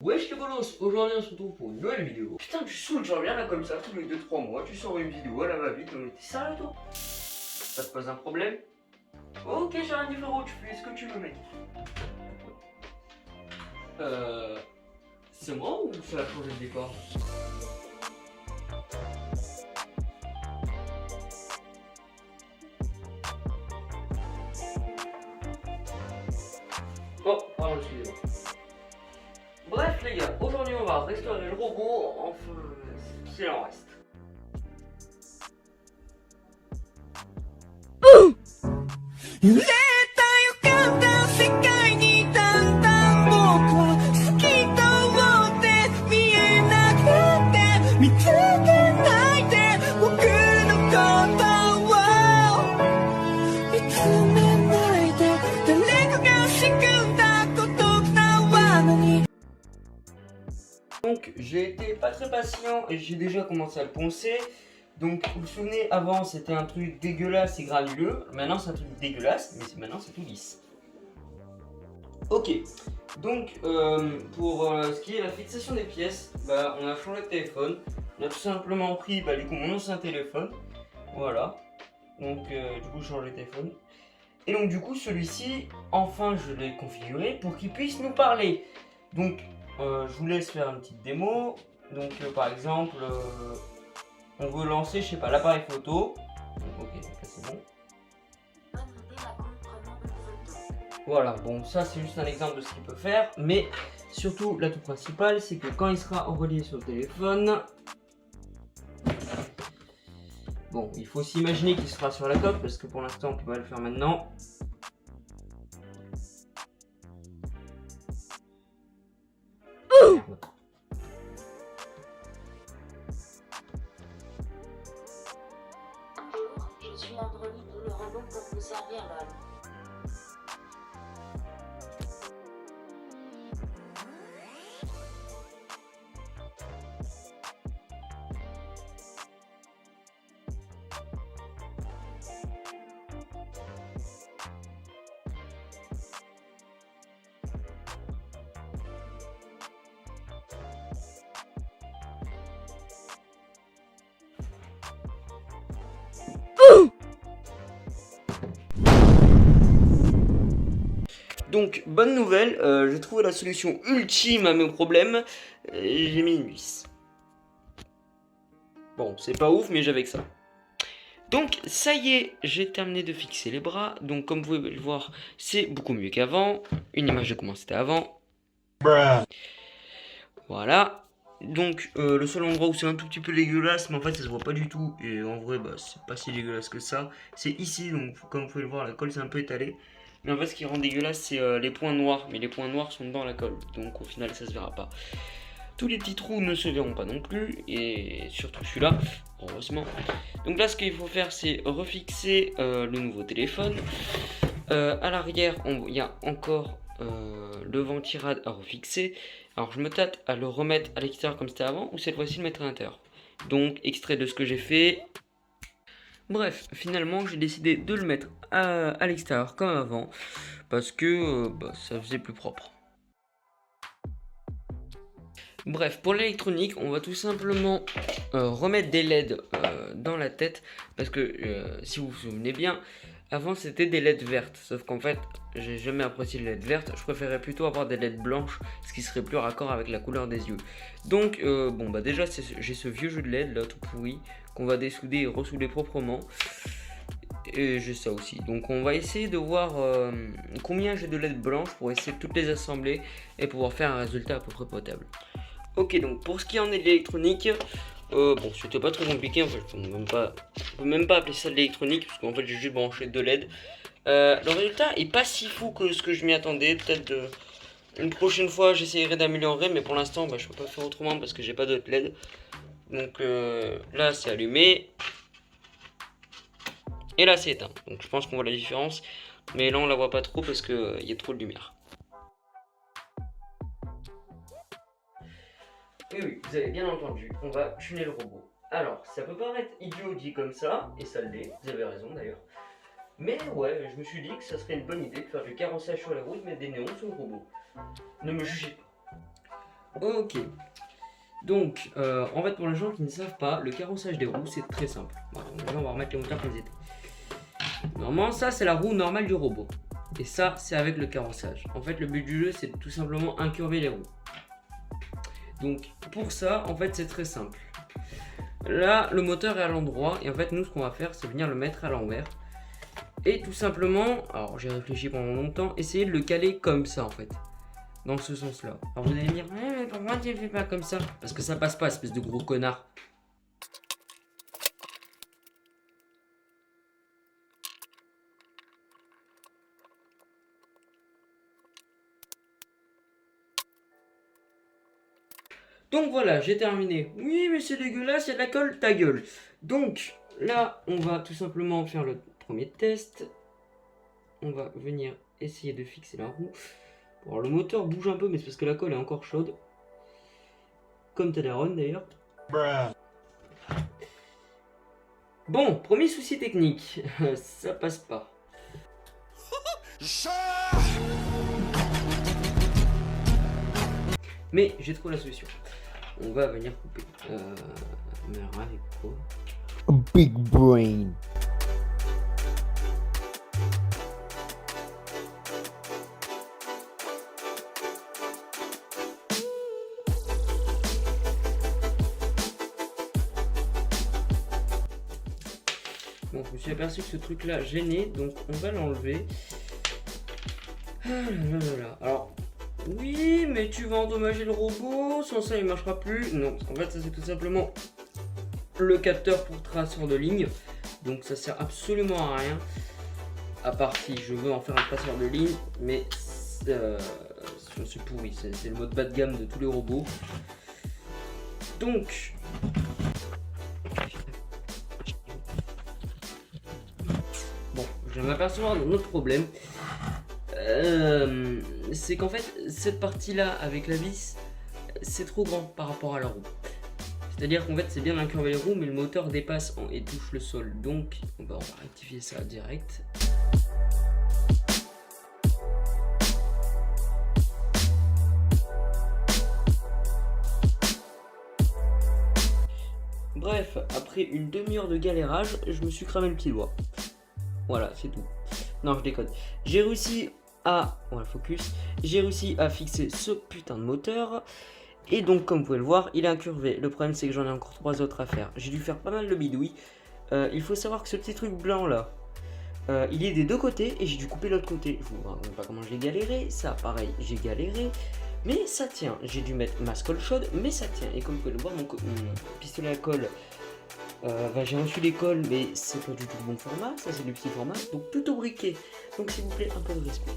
Wesh les bolos, aujourd'hui on se retrouve pour une nouvelle vidéo. Putain tu saoules, genre viens là comme ça, tous les 2-3 mois, tu sors une vidéo à la va-vite, t'es sérieux toi? Ça te pose un problème? Ok j'ai un frérot, tu fais ce que tu veux mec. C'est moi ou ça a changé de décor? Oh, pardon, excusez-moi. Bref les gars, aujourd'hui on va restaurer le robot, enfin, s'il en reste. Donc j'ai été pas très patient et j'ai déjà commencé à le poncer. Donc vous vous souvenez, avant c'était un truc dégueulasse et granuleux. Maintenant c'est un truc dégueulasse, mais maintenant c'est tout lisse. Ok, donc pour ce qui est la fixation des pièces, bah, on a changé de téléphone. On a tout simplement pris du coup mon ancien téléphone. Voilà, donc du coup changer de téléphone. Et donc du coup celui-ci, enfin je l'ai configuré pour qu'il puisse nous parler. Donc je vous laisse faire une petite démo. Donc par exemple, on veut lancer, je sais pas, l'appareil photo. Donc, ok, donc là c'est bon. Voilà, bon ça c'est juste un exemple de ce qu'il peut faire. Mais surtout l'atout principal c'est que quand il sera relié sur le téléphone, bon il faut s'imaginer qu'il sera sur la coque parce que pour l'instant on peut pas le faire maintenant. Bonjour, je suis Android, le robot pour vous servir LOL. Donc, bonne nouvelle, j'ai trouvé la solution ultime à mes problèmes. J'ai mis une vis. Bon, c'est pas ouf, mais j'avais que ça. Donc, ça y est, j'ai terminé de fixer les bras. Donc, comme vous pouvez le voir, c'est beaucoup mieux qu'avant. Une image de comment c'était avant. Voilà. Donc, le seul endroit où c'est un tout petit peu dégueulasse, mais en fait, ça se voit pas du tout. Et en vrai, bah, c'est pas si dégueulasse que ça. C'est ici, donc, comme vous pouvez le voir, la colle s'est un peu étalée. Mais en fait, ce qui rend dégueulasse, c'est les points noirs. Mais les points noirs sont dans la colle. Donc, au final, ça se verra pas. Tous les petits trous ne se verront pas non plus. Et surtout celui-là, heureusement. Donc là, ce qu'il faut faire, c'est refixer le nouveau téléphone. À l'arrière, il y a encore le ventirad à refixer. Alors, je me tâte à le remettre à l'extérieur comme c'était avant, ou cette fois-ci le mettre à l'intérieur. Donc, extrait de ce que j'ai fait. Bref, finalement, j'ai décidé de le mettre à l'extérieur comme avant, parce que ça faisait plus propre. Bref, pour l'électronique, on va tout simplement remettre des LED dans la tête, parce que si vous vous souvenez bien, avant c'était des LED vertes, sauf qu'en fait, j'ai jamais apprécié les LED vertes, je préférais plutôt avoir des LED blanches, ce qui serait plus raccord avec la couleur des yeux. Donc, bon bah déjà, j'ai ce vieux jeu de LED là, tout pourri, qu'on va dessouder et ressouder proprement. Et j'ai ça aussi. Donc on va essayer de voir combien j'ai de LED blanches pour essayer de toutes les assembler et pouvoir faire un résultat à peu près potable. Ok, donc pour ce qui en est de l'électronique, bon c'était pas très compliqué en fait, on peut même pas appeler ça de l'électronique parce qu'en fait j'ai juste branché 2 LED. Le résultat est pas si fou que ce que je m'y attendais, peut-être une prochaine fois j'essaierai d'améliorer, mais pour l'instant je peux pas faire autrement parce que j'ai pas d'autres LED. Donc là c'est allumé, et là c'est éteint, donc je pense qu'on voit la différence, mais là on la voit pas trop parce qu'il y a trop de lumière. Et oui, vous avez bien entendu, on va tuner le robot. Alors, ça peut paraître idiot dit comme ça, et ça l'est, vous avez raison d'ailleurs. Mais ouais, je me suis dit que ça serait une bonne idée de faire du carrossage sur la route, mettre des néons sur le robot. Ne me jugez pas. Ok. Donc, en fait, pour les gens qui ne savent pas, le carrossage des roues, c'est très simple. Voilà, donc là, on va remettre les moteurs comme ils étaient. Normalement, ça, c'est la roue normale du robot. Et ça, c'est avec le carrossage. En fait, le but du jeu, c'est tout simplement incurver les roues. Donc, pour ça, en fait, c'est très simple. Là, le moteur est à l'endroit. Et en fait, nous, ce qu'on va faire, c'est venir le mettre à l'envers. Et tout simplement, alors j'ai réfléchi pendant longtemps, essayer de le caler comme ça, en fait. Dans ce sens-là. Alors vous allez me dire, mais pourquoi tu le fais pas comme ça? Parce que ça passe pas, espèce de gros connard. Donc voilà, j'ai terminé. Oui, mais c'est dégueulasse, il y a de la colle, ta gueule. Donc là, on va tout simplement faire le premier test. On va venir essayer de fixer la roue. Bon, le moteur bouge un peu, mais c'est parce que la colle est encore chaude. Comme ta daronne d'ailleurs. Bon, premier souci technique. Ça passe pas. Mais j'ai trouvé la solution. On va venir couper. Mais alors avec quoi? Big brain. Bon, je me suis aperçu que ce truc là gênait, donc on va l'enlever. Ah là là là. Alors, oui, mais tu vas endommager le robot, sans ça il marchera plus. Non, en fait, ça c'est tout simplement le capteur pour traceur de ligne. Donc ça sert absolument à rien. À part si je veux en faire un traceur de ligne, mais c'est pourri. C'est le mode bas de gamme de tous les robots. Donc, bon, je vais m'apercevoir d'un autre problème. C'est qu'en fait, cette partie-là avec la vis, c'est trop grand par rapport à la roue. C'est-à-dire qu'en fait, c'est bien d'incurver les roues, mais le moteur dépasse et touche le sol. Donc, on va rectifier ça direct. Bref, après une demi-heure de galérage, je me suis cramé le petit doigt. Voilà, c'est tout. Non, je déconne. J'ai réussi à... Voilà, focus. J'ai réussi à fixer ce putain de moteur. Et donc, comme vous pouvez le voir, il est incurvé. Le problème, c'est que j'en ai encore 3 autres à faire. J'ai dû faire pas mal de bidouilles. Il faut savoir que ce petit truc blanc là, il est des deux côtés et j'ai dû couper l'autre côté. Je vous raconte pas comment j'ai galéré. Ça, pareil, j'ai galéré. Mais ça tient. J'ai dû mettre ma colle chaude, mais ça tient. Et comme vous pouvez le voir, mon pistolet à colle, j'ai reçu les colles, mais c'est pas du tout le bon format. Ça, c'est le petit format. Donc, tout au briquet. Donc, s'il vous plaît, un peu de respect.